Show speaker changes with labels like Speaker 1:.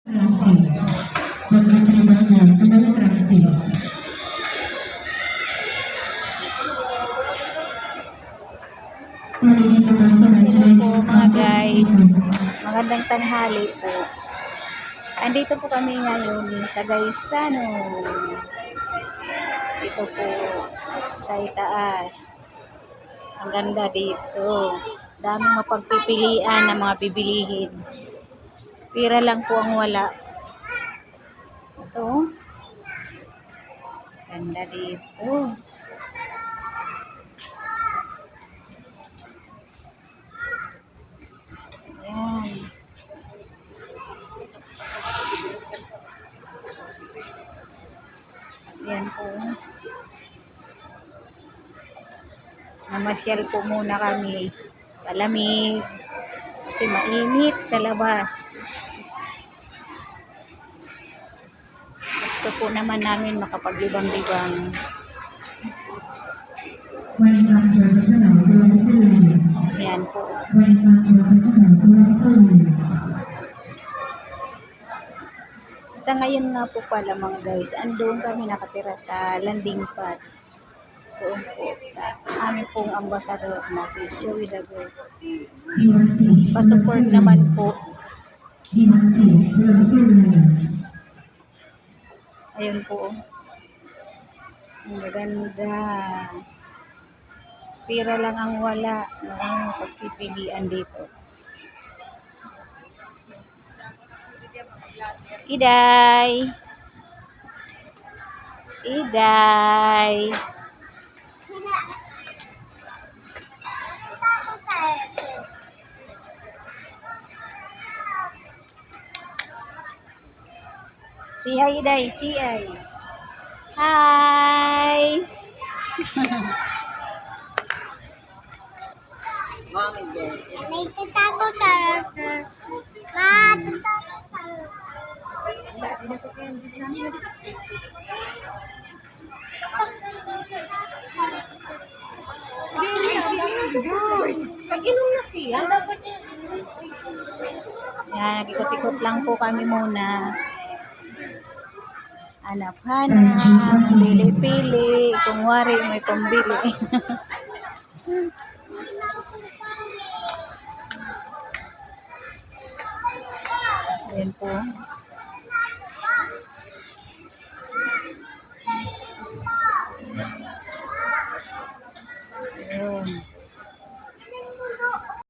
Speaker 1: Francis. Magreservado Pinal Francis.
Speaker 2: Hello po mga guys, magandang tanghali po. Andito po kami ngayon sa Gaisano. Dito po sa itaas. Ang ganda dito. Daming mapagpipilian na mga bibilihin. Pira lang po ang wala. Ito. Ganda dito. Ayan. Ayan po. Namasyal po muna kami. Palamig. Kasi mainit sa labas. Gusto po naman namin makapaglibang-libang. Ayan po. Sa ngayon nga po pala mga guys, andun kami nakatira sa landing pad. Doon po sa amin pong ambasador na si Joey Dago. Pasupport naman po. Ayun po. Ang ganda. Pira lang ang wala. Ang pagpipilian dito. Iday! Iday! Si hi, Iday. Si hi. Hi!
Speaker 3: Nagtatago ka.
Speaker 2: Pag-inom na siya, dapat niya. Yan, nag-ikot-ikot lang po kami muna. Hanap-hanap, pili-pili, kung wari may pambili. Ayan po.